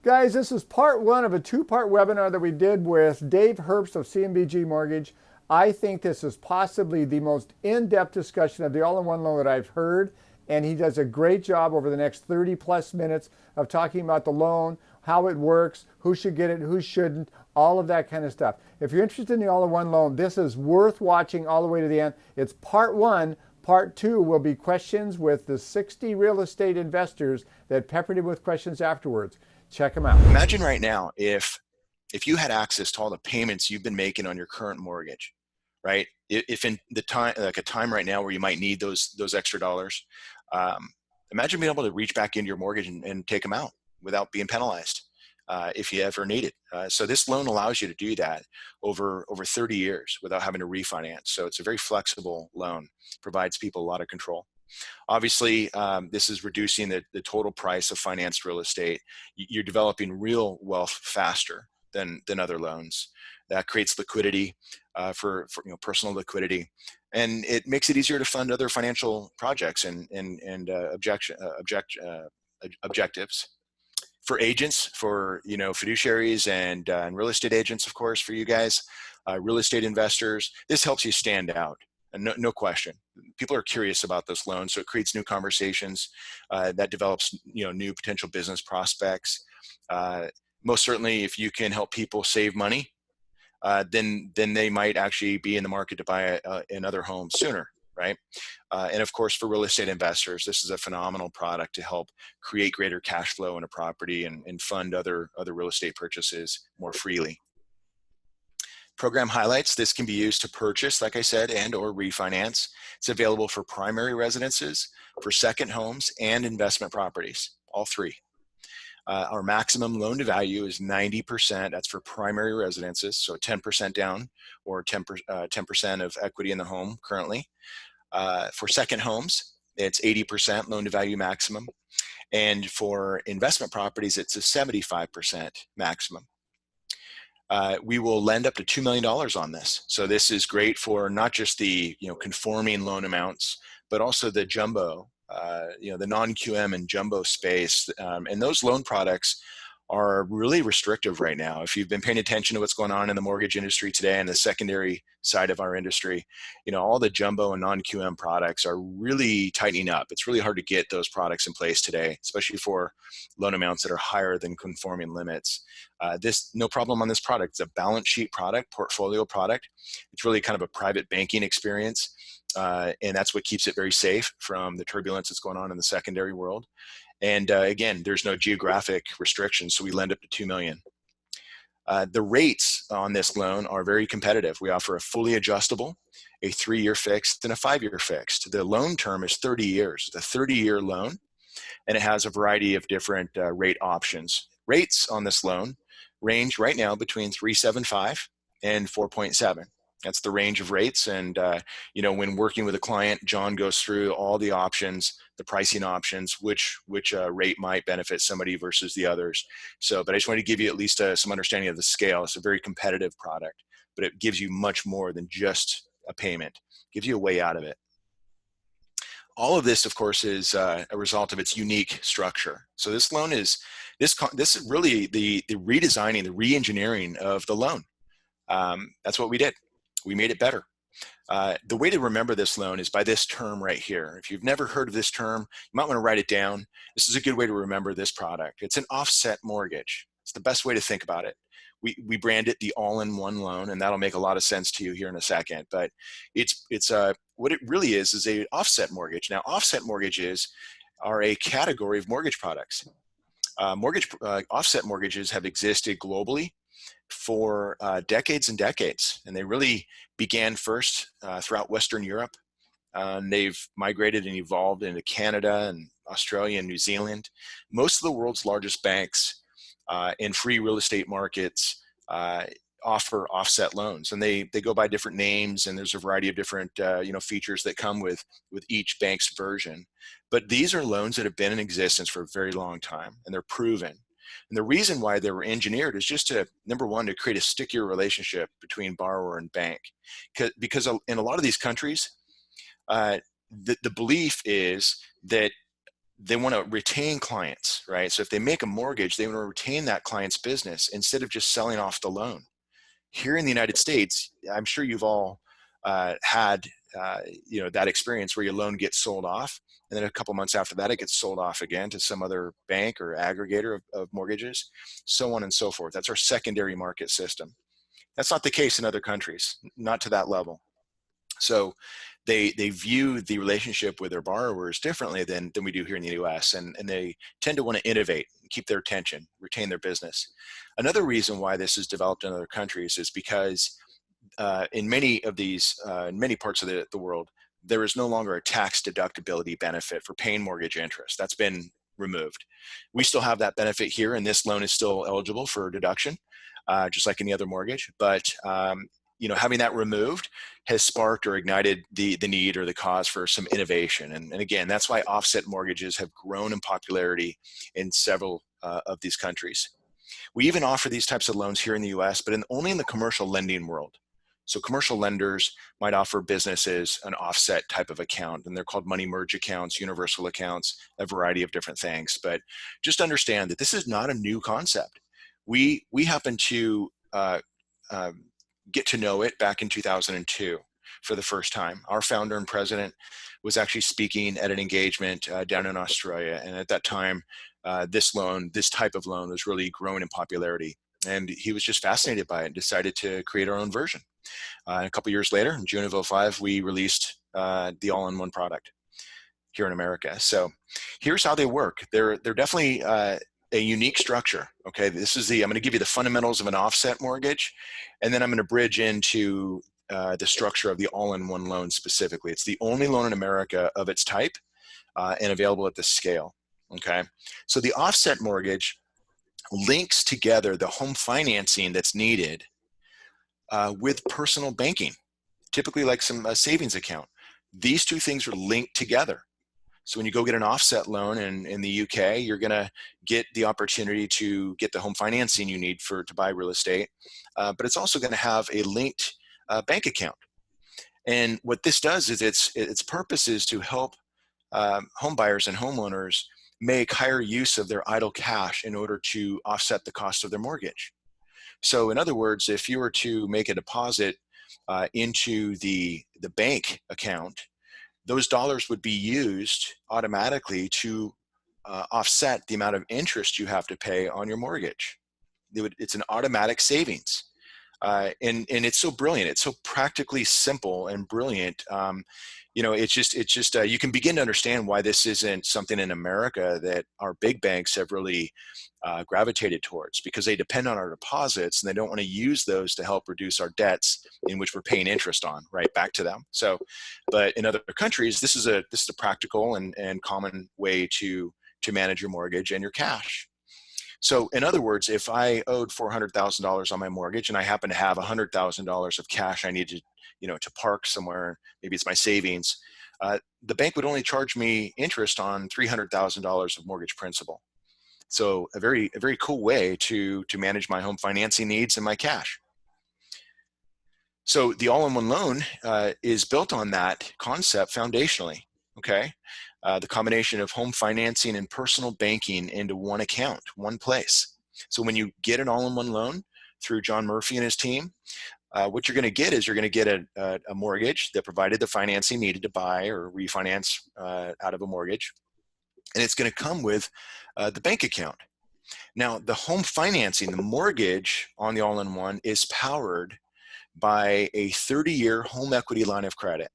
Guys, this is part one of a two-part webinar that we did with Dave Herbst of CMG Mortgage. I think this is possibly the most in-depth discussion of the all-in-one loan that I've heard, and he does a great job over the next 30 plus minutes of talking about the loan, how it works, who should get it, who shouldn't, all of that kind of stuff. If you're interested in the all-in-one loan, this is worth watching all the way to the end. It's part one. Part two will be questions with the 60 real estate investors that peppered him with questions afterwards. Check them out. Imagine right now if you had access to all the payments you've been making on your current mortgage, right? If in the time, like a time right now where you might need those extra dollars, imagine being able to reach back into your mortgage and take them out without being penalized if you ever need it. So this loan allows you to do that over 30 years without having to refinance. So it's a very flexible loan, provides people a lot of control. Obviously, this is reducing the total price of financed real estate. You're developing real wealth faster than other loans. That creates liquidity for personal liquidity, and it makes it easier to fund other financial projects and objectives. For agents, for fiduciaries and real estate agents, of course, for you guys, real estate investors, this helps you stand out. And no question, people are curious about this loan, so it creates new conversations that develops new potential business prospects. Most certainly, if you can help people save money, then they might actually be in the market to buy another home sooner, right? And of course, for real estate investors, this is a phenomenal product to help create greater cash flow in a property and fund other real estate purchases more freely. Program highlights: this can be used to purchase, like I said, and or refinance. It's available for primary residences, for second homes, and investment properties, all three. Our maximum loan to value is 90%. That's for primary residences, so 10% down or 10% of equity in the home currently. For second homes, it's 80% loan to value maximum. And for investment properties, it's a 75% maximum. We will lend up to $2 million on this. So this is great for not just the conforming loan amounts, but also the jumbo, the non-QM and jumbo space. And those loan products are really restrictive right now. If you've been paying attention to what's going on in the mortgage industry today and the secondary side of our industry, all the jumbo and non-QM products are really tightening up. It's really hard to get those products in place today, especially for loan amounts that are higher than conforming limits. No problem on this product. It's a balance sheet product, portfolio product. It's really kind of a private banking experience. And that's what keeps it very safe from the turbulence that's going on in the secondary world. And again, there's no geographic restrictions, so we lend up to $2 million. The rates on this loan are very competitive. We offer a fully adjustable, a 3-year fixed, and a 5-year fixed. The loan term is 30 years. It's a 30-year loan, and it has a variety of different rate options. Rates on this loan range right now between 3.75 and 4.7. That's the range of rates. And, when working with a client, John goes through all the options, the pricing options, which rate might benefit somebody versus the others. But I just wanted to give you at least some understanding of the scale. It's a very competitive product, but it gives you much more than just a payment. It gives you a way out of it. All of this, of course, is a result of its unique structure. So this loan is, this is really the redesigning, the re-engineering of the loan. That's what we did. We made it better. The way to remember this loan is by this term right here. If you've never heard of this term, you might want to write it down. This is a good way to remember this product. It's an offset mortgage. It's the best way to think about it. We brand it the all-in-one loan, and that'll make a lot of sense to you here in a second. But it's what it really is a offset mortgage. Now, offset mortgages are a category of mortgage products. Offset mortgages have existed globally for decades and decades, and they really began first throughout Western Europe. They've migrated and evolved into Canada and Australia and New Zealand. Most of the world's largest banks in free real estate markets offer offset loans, and they go by different names, and there's a variety of different features that come with each bank's version. But these are loans that have been in existence for a very long time, and they're proven. And the reason why they were engineered is just to, number one, to create a stickier relationship between borrower and bank. Because in a lot of these countries, the belief is that they want to retain clients, right? So if they make a mortgage, they want to retain that client's business instead of just selling off the loan. Here in the United States, I'm sure you've all had that experience where your loan gets sold off, and then a couple months after that, it gets sold off again to some other bank or aggregator of mortgages, so on and so forth. That's our secondary market system. That's not the case in other countries, not to that level. So they view the relationship with their borrowers differently than we do here in the US, and they tend to want to innovate, keep their attention, retain their business. Another reason why this is developed in other countries is because in many of these, in many parts of the world, there is no longer a tax deductibility benefit for paying mortgage interest. That's been removed. We still have that benefit here, and this loan is still eligible for deduction, just like any other mortgage. But having that removed has sparked or ignited the need or the cause for some innovation. And again, that's why offset mortgages have grown in popularity in several of these countries. We even offer these types of loans here in the US, but only in the commercial lending world. So commercial lenders might offer businesses an offset type of account, and they're called money merge accounts, universal accounts, a variety of different things. But just understand that this is not a new concept. We happen to get to know it back in 2002 for the first time. Our founder and president was actually speaking at an engagement down in Australia, and at that time, this type of loan was really growing in popularity. And he was just fascinated by it and decided to create our own version. And a couple years later, in June of 2005, we released the all-in-one product here in America. So here's how they work. They're definitely a unique structure. Okay, I'm going to give you the fundamentals of an offset mortgage, and then I'm going to bridge into the structure of the all-in-one loan specifically. It's the only loan in America of its type and available at this scale. Okay, so the offset mortgage links together the home financing that's needed with personal banking, typically like a savings account. These two things are linked together. So when you go get an offset loan in the UK, you're going to get the opportunity to get the home financing you need to buy real estate, but it's also going to have a linked bank account. And what this does is its purpose is to help home buyers and homeowners make higher use of their idle cash in order to offset the cost of their mortgage. So in other words, if you were to make a deposit into the bank account, those dollars would be used automatically to offset the amount of interest you have to pay on your mortgage. It's an automatic savings. And it's so brilliant. It's so practically simple and brilliant. It's just you can begin to understand why this isn't something in America that our big banks have really gravitated towards, because they depend on our deposits and they don't want to use those to help reduce our debts in which we're paying interest on right back to them. So, but in other countries, this is a practical and common way to manage your mortgage and your cash. So in other words, if I owed $400,000 on my mortgage and I happen to have $100,000 of cash I need to park somewhere, maybe it's my savings, the bank would only charge me interest on $300,000 of mortgage principal. So a very cool way to manage my home financing needs and my cash. So the all-in-one loan is built on that concept foundationally. Okay. The combination of home financing and personal banking into one account, one place. So when you get an all-in-one loan through John Murphy and his team, what you're going to get is you're going to get a mortgage that provided the financing needed to buy or refinance out of a mortgage. And it's going to come with the bank account. Now, the home financing, the mortgage on the all-in-one is powered by a 30-year home equity line of credit.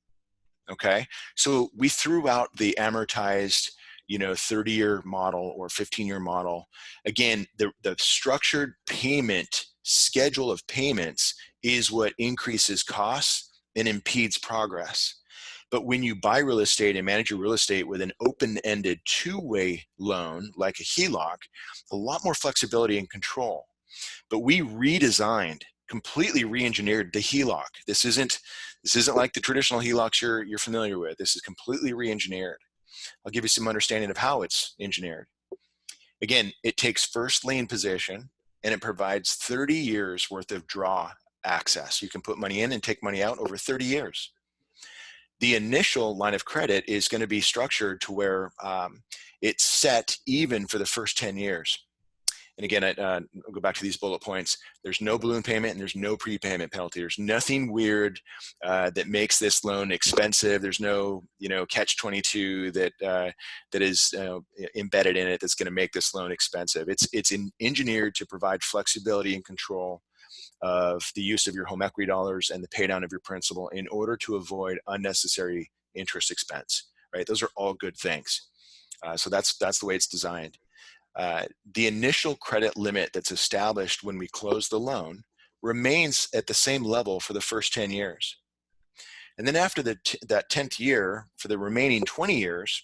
Okay, so we threw out the amortized, 30-year model or 15-year model. Again, the structured payment schedule of payments is what increases costs and impedes progress. But when you buy real estate and manage your real estate with an open-ended two-way loan, like a HELOC, a lot more flexibility and control. But we completely re-engineered the HELOC. This isn't like the traditional HELOCs you're familiar with. This is completely re-engineered. I'll give you some understanding of how it's engineered. Again, it takes first lien position and it provides 30 years worth of draw access. You can put money in and take money out over 30 years. The initial line of credit is going to be structured to where it's set even for the first 10 years. And again, I'll go back to these bullet points. There's no balloon payment and there's no prepayment penalty. There's nothing weird that makes this loan expensive. There's no, catch-22 that is embedded in it that's going to make this loan expensive. It's engineered to provide flexibility and control of the use of your home equity dollars and the pay down of your principal in order to avoid unnecessary interest expense, right? Those are all good things. So that's the way it's designed. The initial credit limit that's established when we close the loan remains at the same level for the first 10 years. And then after that 10th year, for the remaining 20 years,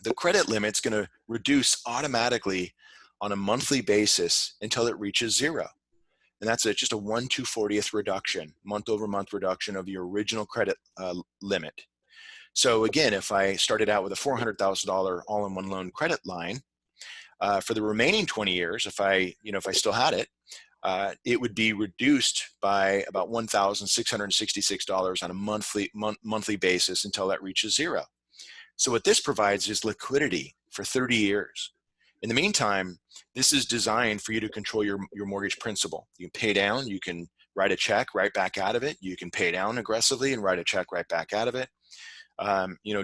the credit limit's going to reduce automatically on a monthly basis until it reaches zero. And that's just a 1/240th reduction, month over month reduction of your original credit limit. So again, if I started out with a $400,000 all-in-one loan credit line, for the remaining 20 years, if I still had it, it would be reduced by about $1,666 on a monthly basis until that reaches zero. So what this provides is liquidity for 30 years. In the meantime, this is designed for you to control your mortgage principal. You can pay down, you can write a check right back out of it. You can pay down aggressively and write a check right back out of it.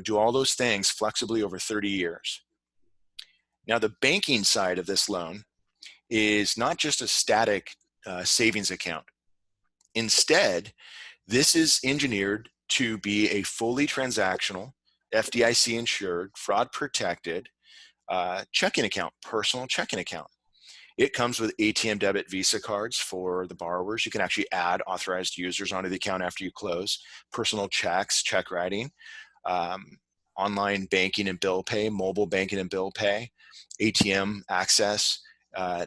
Do all those things flexibly over 30 years. Now, the banking side of this loan is not just a static savings account. Instead, this is engineered to be a fully transactional, FDIC insured, fraud protected checking account, personal checking account. It comes with ATM debit Visa cards for the borrowers. You can actually add authorized users onto the account after you close, personal checks, check writing, online banking and bill pay, mobile banking and bill pay, ATM access.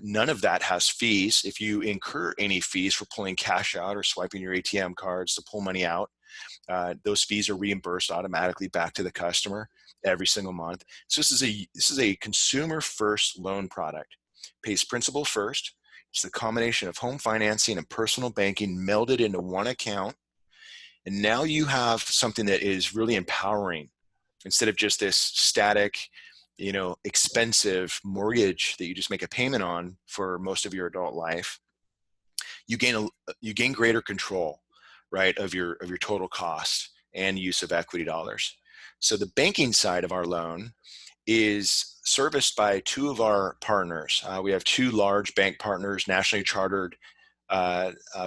None of that has fees. If you incur any fees for pulling cash out or swiping your ATM cards to pull money out, those fees are reimbursed automatically back to the customer every single month. So this is a consumer first loan product. Pays principal first. It's the combination of home financing and personal banking melded into one account. And now you have something that is really empowering instead of just this static, expensive mortgage that you just make a payment on for most of your adult life. You gain greater control, right, of your total cost and use of equity dollars. So the banking side of our loan is serviced by two of our partners. We have two large bank partners, nationally chartered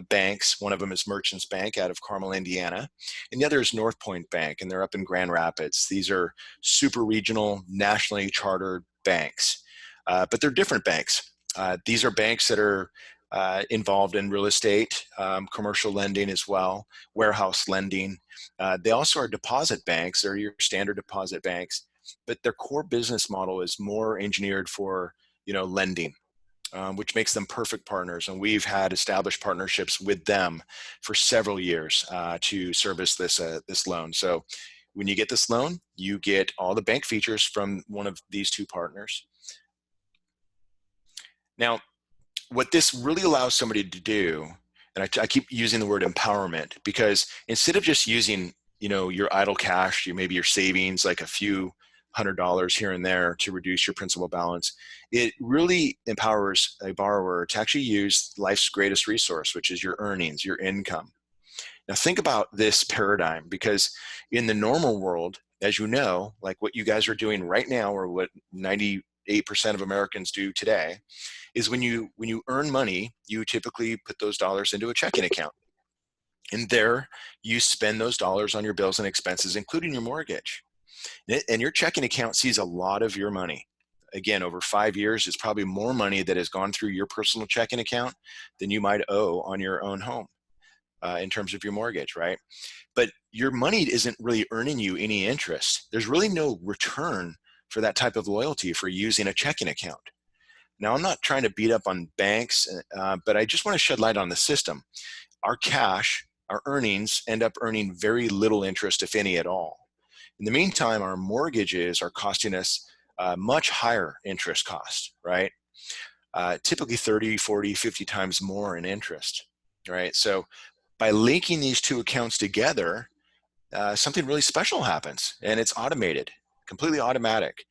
banks. One of them is Merchants Bank out of Carmel, Indiana, and the other is North Point Bank, and they're up in Grand Rapids. These are super regional, nationally chartered banks, but they're different banks. These are banks that are involved in real estate, commercial lending as well, warehouse lending. They also are deposit banks. They're your standard deposit banks, but their core business model is more engineered for, lending, which makes them perfect partners. And we've had established partnerships with them for several years to service this loan. So when you get this loan, you get all the bank features from one of these two partners. Now, what this really allows somebody to do, and I keep using the word empowerment, because instead of just using, your idle cash, maybe your savings, like a few $100 here and there to reduce your principal balance, it really empowers a borrower to actually use life's greatest resource, which is your earnings, your income. Now think about this paradigm, because in the normal world, as you know, like what you guys are doing right now, or what 98% of Americans do today, is when you earn money, you typically put those dollars into a checking account. And there you spend those dollars on your bills and expenses, including your mortgage. And your checking account sees a lot of your money. Again, over 5 years, it's probably more money that has gone through your personal checking account than you might owe on your own home in terms of your mortgage, right? But your money isn't really earning you any interest. There's really no return for that type of loyalty for using a checking account. Now, I'm not trying to beat up on banks, but I just want to shed light on the system. Our cash, our earnings, end up earning very little interest, if any at all. In the meantime, our mortgages are costing us much higher interest cost, right? Typically 30, 40, 50 times more in interest, right? So by linking these two accounts together, something really special happens, and it's automated, completely automatic.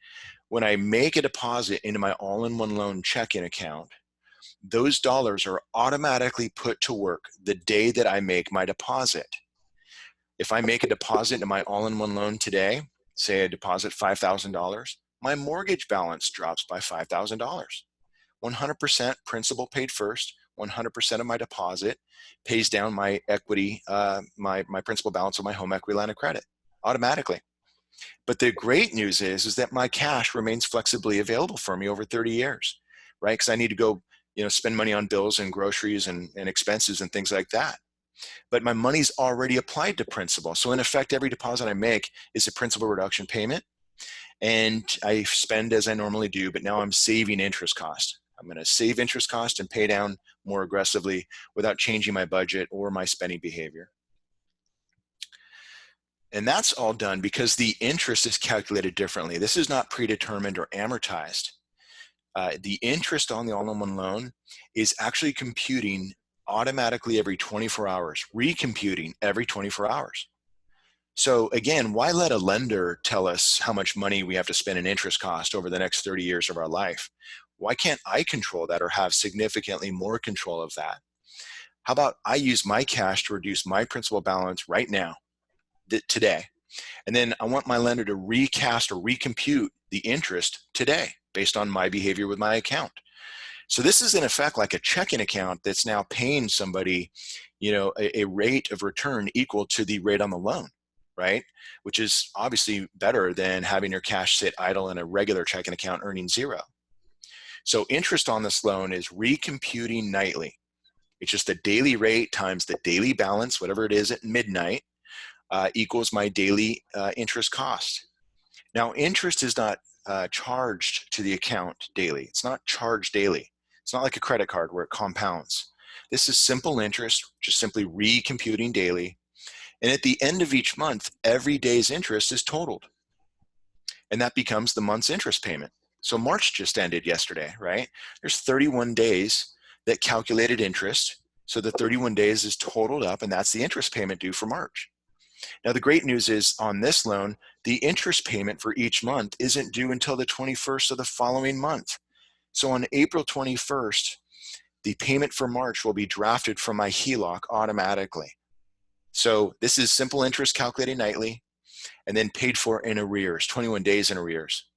When I make a deposit into my all-in-one loan checking account, those dollars are automatically put to work the day that I make my deposit. If I make a deposit into my all-in-one loan today, say I deposit $5,000, my mortgage balance drops by $5,000. 100% principal paid first, 100% of my deposit pays down my equity, my principal balance of my home equity line of credit automatically. But the great news is that my cash remains flexibly available for me over 30 years, right? Because I need to go, spend money on bills and groceries and expenses and things like that. But my money's already applied to principal. So in effect, every deposit I make is a principal reduction payment. And I spend as I normally do, but now I'm saving interest cost. I'm going to save interest cost and pay down more aggressively without changing my budget or my spending behavior. And that's all done because the interest is calculated differently. This is not predetermined or amortized. The interest on the all-in-one loan is actually computing automatically every 24 hours, recomputing every 24 hours. So again, why let a lender tell us how much money we have to spend in interest cost over the next 30 years of our life? Why can't I control that or have significantly more control of that? How about I use my cash to reduce my principal balance right now, today, and then I want my lender to recast or recompute the interest today based on my behavior with my account. So this is in effect like a checking account that's now paying somebody, a rate of return equal to the rate on the loan, right? Which is obviously better than having your cash sit idle in a regular checking account earning zero. So interest on this loan is recomputing nightly. It's just the daily rate times the daily balance, whatever it is at midnight, equals my daily interest cost. Now, interest is not charged to the account daily. It's not charged daily. It's not like a credit card where it compounds. This is simple interest, just simply recomputing daily. And at the end of each month, every day's interest is totaled. And that becomes the month's interest payment. So March just ended yesterday, right? There's 31 days that calculated interest. So the 31 days is totaled up, and that's the interest payment due for March. Now, the great news is on this loan, the interest payment for each month isn't due until the 21st of the following month. So on April 21st, the payment for March will be drafted from my HELOC automatically. So this is simple interest calculated nightly and then paid for in arrears, 21 days in arrears.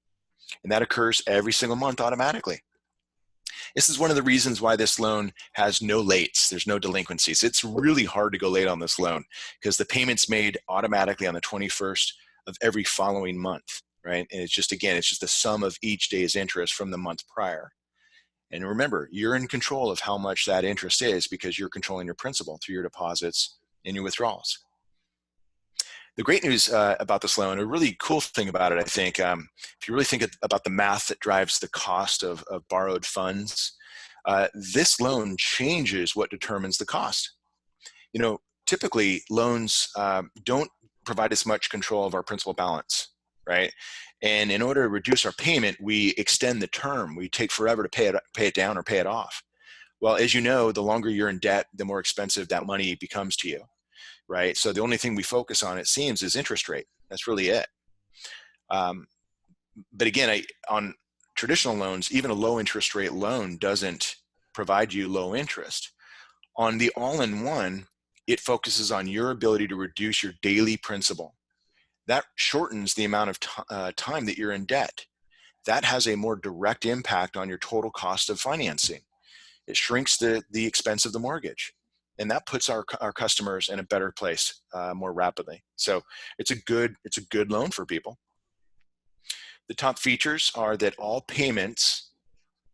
And that occurs every single month automatically. This is one of the reasons why this loan has no lates. There's no delinquencies. It's really hard to go late on this loan because the payment's made automatically on the 21st of every following month, right? And it's just, again, it's just the sum of each day's interest from the month prior. And remember, you're in control of how much that interest is because you're controlling your principal through your deposits and your withdrawals. The great news about this loan, a really cool thing about it, I think, if you really think about the math that drives the cost of borrowed funds, this loan changes what determines the cost. Typically loans don't provide as much control of our principal balance, right? And in order to reduce our payment, we extend the term. We take forever to pay it down or pay it off. Well, as you know, the longer you're in debt, the more expensive that money becomes to you. Right? So the only thing we focus on, it seems, is interest rate. That's really it. But again, on traditional loans, even a low interest rate loan doesn't provide you low interest. On the all-in-one, it focuses on your ability to reduce your daily principal. That shortens the amount of time that you're in debt. That has a more direct impact on your total cost of financing. It shrinks the expense of the mortgage. And that puts our customers in a better place more rapidly. So it's a good loan for people. The top features are that all payments,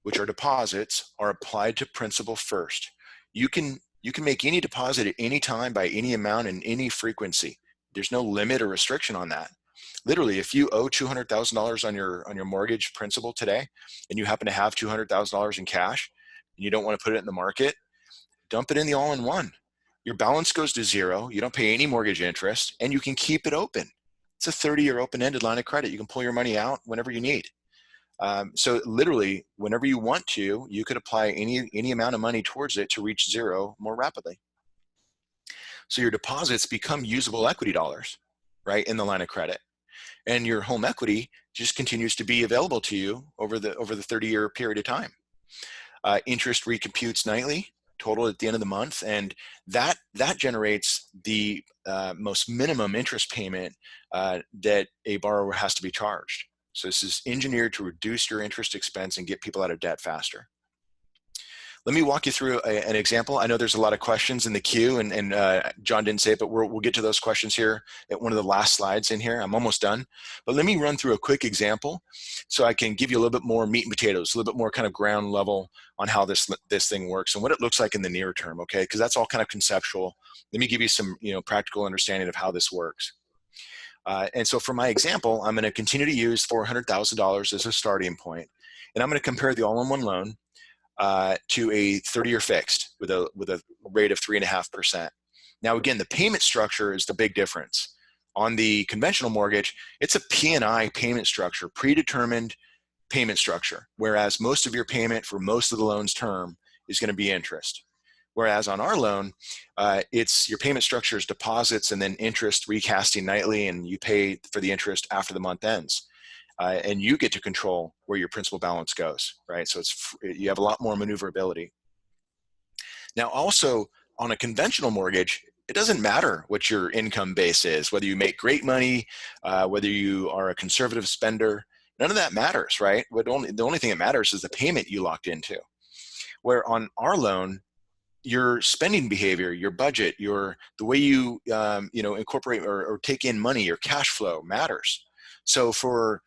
which are deposits, are applied to principal first. You can make any deposit at any time by any amount and any frequency. There's no limit or restriction on that. Literally, if you owe $200,000 on your mortgage principal today, and you happen to have $200,000 in cash, and you don't want to put it in the market, dump it in the all-in-one. Your balance goes to zero. You don't pay any mortgage interest, and you can keep it open. It's a 30-year open-ended line of credit. You can pull your money out whenever you need. So literally, whenever you want to, you could apply any amount of money towards it to reach zero more rapidly. So your deposits become usable equity dollars. right, in the line of credit. And your home equity just continues to be available to you over the 30-year period of time. Interest recomputes nightly, total at the end of the month, and that generates the most minimum interest payment that a borrower has to be charged. So this is engineered to reduce your interest expense and get people out of debt faster. Let me walk you through an example. I know there's a lot of questions in the queue, and John didn't say it, but we'll get to those questions here at one of the last slides in here. I'm almost done. But let me run through a quick example so I can give you a little bit more meat and potatoes, a little bit more kind of ground level on how this thing works and what it looks like in the near term, okay? Because that's all kind of conceptual. Let me give you some practical understanding of how this works. And so for my example, I'm going to continue to use $400,000 as a starting point, and I'm going to compare the all-in-one loan to a 30-year fixed with a rate of 3.5%. Now, again, the payment structure is the big difference. On the conventional mortgage, it's a P&I payment structure, predetermined payment structure, whereas most of your payment for most of the loan's term is going to be interest. Whereas on our loan, it's your payment structure is deposits and then interest recasting nightly, and you pay for the interest after the month ends. And you get to control where your principal balance goes, right? So you have a lot more maneuverability. Now, also on a conventional mortgage, it doesn't matter what your income base is, whether you make great money, whether you are a conservative spender, none of that matters, right? The only thing that matters is the payment you locked into. Where on our loan, your spending behavior, your budget, the way you incorporate or take in money, your cash flow matters. So for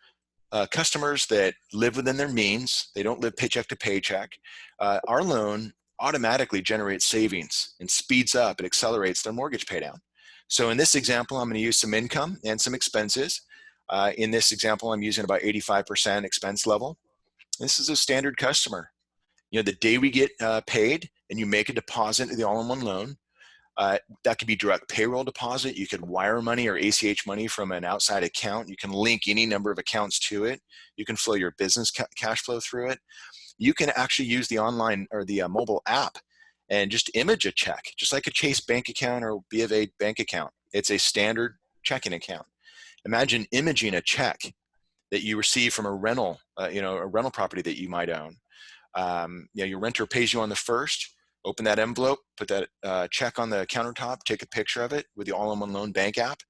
customers that live within their means, they don't live paycheck to paycheck, our loan automatically generates savings and speeds up and accelerates their mortgage paydown. So in this example, I'm going to use some income and some expenses. In this example, I'm using about 85% expense level. This is a standard customer. The day we get paid and you make a deposit in the all-in-one loan, that could be direct payroll deposit. You could wire money or ACH money from an outside account. You can link any number of accounts to it. You can flow your business cash flow through it. You can actually use the online or the mobile app and just image a check, just like a Chase bank account or B of A bank account. It's a standard checking account. Imagine imaging a check that you receive from a rental, a rental property that you might own. Your renter pays you on the first. Open that envelope, put that check on the countertop, take a picture of it with the all-in-one loan bank app.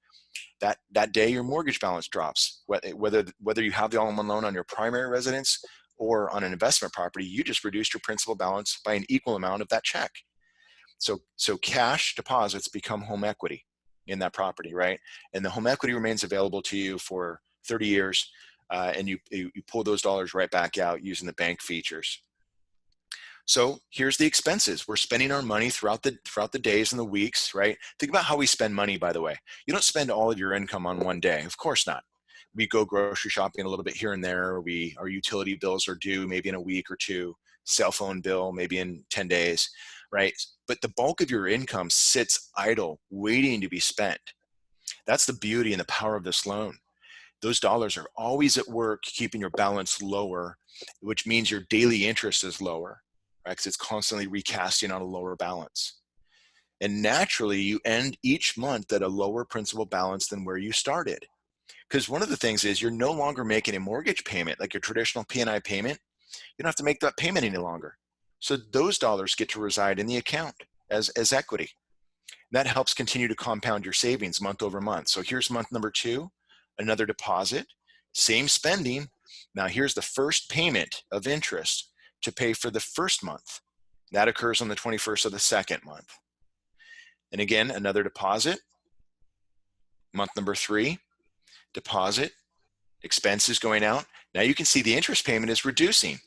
That day, your mortgage balance drops. Whether you have the all-in-one loan on your primary residence or on an investment property, you just reduced your principal balance by an equal amount of that check. So cash deposits become home equity in that property, right? And the home equity remains available to you for 30 years, and you pull those dollars right back out using the bank features. So here's the expenses. We're spending our money throughout the days and the weeks, right? Think about how we spend money, by the way. You don't spend all of your income on one day. Of course not. We go grocery shopping a little bit here and there. Our utility bills are due maybe in a week or two, cell phone bill maybe in 10 days, right? But the bulk of your income sits idle, waiting to be spent. That's the beauty and the power of this loan. Those dollars are always at work keeping your balance lower, which means your daily interest is lower. Because it's constantly recasting on a lower balance. And naturally, you end each month at a lower principal balance than where you started. Because one of the things is you're no longer making a mortgage payment, like your traditional P&I payment. You don't have to make that payment any longer. So those dollars get to reside in the account as equity. That helps continue to compound your savings month over month. So here's month number 2, another deposit, same spending. Now here's the first payment of interest to pay for the first month. That occurs on the 21st of the second month. And again, another deposit. Month number 3, deposit, expenses going out. Now you can see the interest payment is reducing.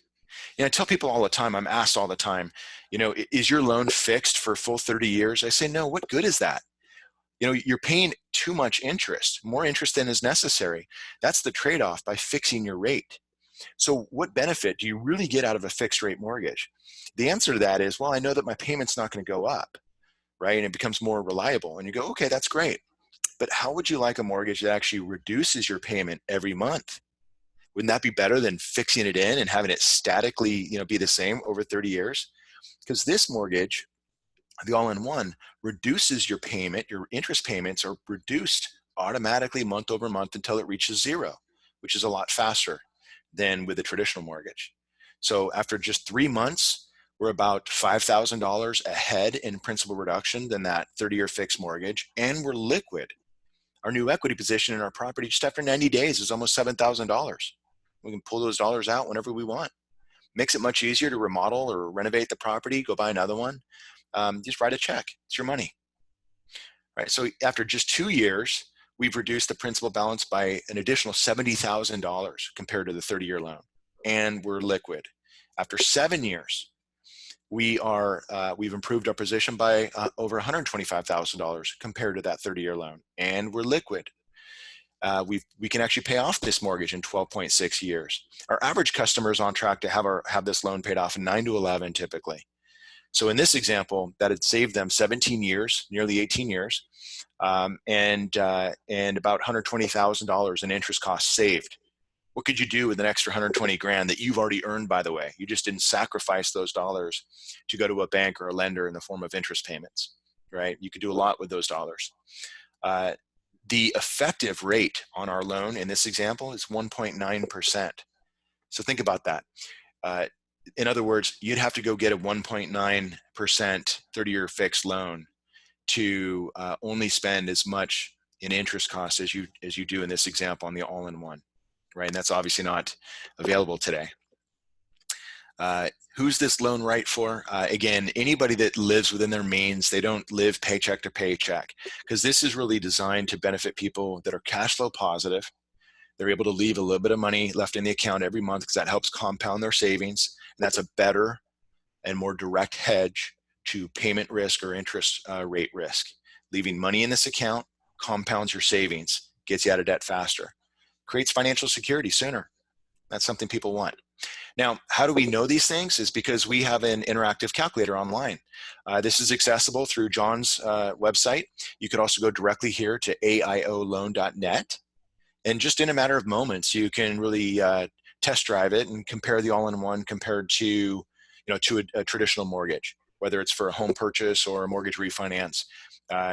I tell people all the time, I'm asked all the time, is your loan fixed for full 30 years? I say, no, what good is that? You're paying too much interest, more interest than is necessary. That's the trade-off by fixing your rate. So what benefit do you really get out of a fixed rate mortgage? The answer to that is, well, I know that my payment's not going to go up, right? And it becomes more reliable. And you go, okay, that's great. But how would you like a mortgage that actually reduces your payment every month? Wouldn't that be better than fixing it in and having it statically, be the same over 30 years? Because this mortgage, the all-in-one, reduces your payment, your interest payments are reduced automatically month over month until it reaches zero, which is a lot faster than with a traditional mortgage. So after just 3 months, we're about $5,000 ahead in principal reduction than that 30-year fixed mortgage, and we're liquid. Our new equity position in our property just after 90 days is almost $7,000. We can pull those dollars out whenever we want. Makes it much easier to remodel or renovate the property, go buy another one. Just write a check. It's your money. Right? So after just 2 years, we've reduced the principal balance by an additional $70,000 compared to the 30-year loan, and we're liquid. After 7 years, we've improved our position by over $125,000 compared to that 30-year loan, and we're liquid. We can actually pay off this mortgage in 12.6 years. Our average customer is on track to have this loan paid off in 9 to 11 typically. So in this example, that had saved them 17 years, nearly 18 years, and about $120,000 in interest costs saved. What could you do with an extra 120 grand that you've already earned, by the way? You just didn't sacrifice those dollars to go to a bank or a lender in the form of interest payments, right? You could do a lot with those dollars. The effective rate on our loan in this example is 1.9%. So think about that. In other words, you'd have to go get a 1.9% 30-year fixed loan to only spend as much in interest costs as you do in this example on the all-in-one, right? And that's obviously not available today. Who's this loan right for? Again, anybody that lives within their means. They don't live paycheck to paycheck, because this is really designed to benefit people that are cash flow positive. They're able to leave a little bit of money left in the account every month because that helps compound their savings. And that's a better and more direct hedge to payment risk or interest rate risk. Leaving money in this account compounds your savings, gets you out of debt faster, creates financial security sooner. That's something people want. Now, how do we know these things? Is because we have an interactive calculator online. This is accessible through John's website. You could also go directly here to aioloan.net. And just in a matter of moments, you can really test drive it and compare the all-in-one compared to a traditional mortgage, whether it's for a home purchase or a mortgage refinance.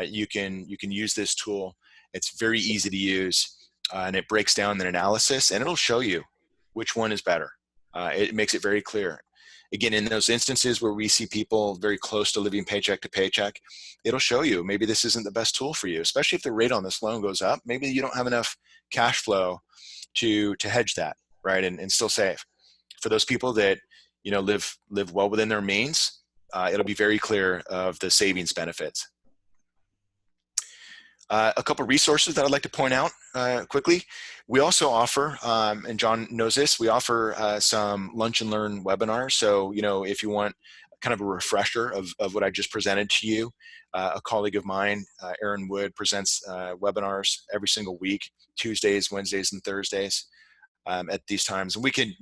You can use this tool. It's very easy to use, and it breaks down an analysis, and it'll show you which one is better. It makes it very clear. Again, in those instances where we see people very close to living paycheck to paycheck, it'll show you maybe this isn't the best tool for you, especially if the rate on this loan goes up. Maybe you don't have enough cash flow to hedge that, right, and still save. For those people that live well within their means, it'll be very clear of the savings benefits. A couple of resources that I'd like to point out quickly. We also offer, and John knows this, we offer some lunch and learn webinars. So, if you want kind of a refresher of what I just presented to you, a colleague of mine, Aaron Wood, presents webinars every single week, Tuesdays, Wednesdays, and Thursdays at these times. And we could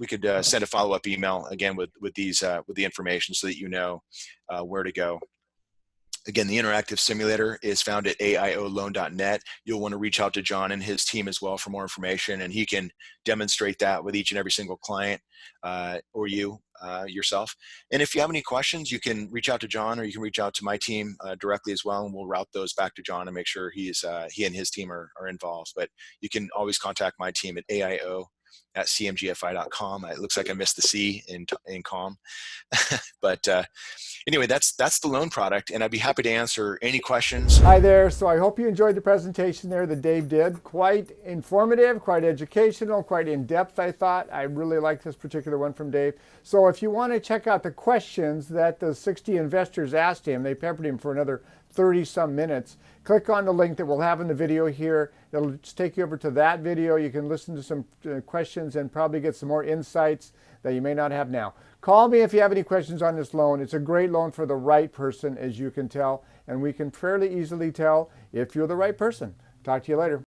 send a follow-up email again with the information so that you know where to go. Again, the interactive simulator is found at aioloan.net. You'll want to reach out to John and his team as well for more information, and he can demonstrate that with each and every single client or you yourself. And if you have any questions, you can reach out to John, or you can reach out to my team directly as well, and we'll route those back to John and make sure he and his team are involved. But you can always contact my team at aio@cmgfi.com. It looks like I missed the C in com. But anyway, that's the loan product, and I'd be happy to answer any questions. Hi there. So I hope you enjoyed the presentation there that Dave did. Quite informative, quite educational, quite in-depth, I thought. I really liked this particular one from Dave. So if you want to check out the questions that the 60 investors asked him, they peppered him for another 30-some minutes. Click on the link that we'll have in the video here. It'll just take you over to that video. You can listen to some questions and probably get some more insights that you may not have now. Call me if you have any questions on this loan. It's a great loan for the right person, as you can tell, and we can fairly easily tell if you're the right person. Talk to you later.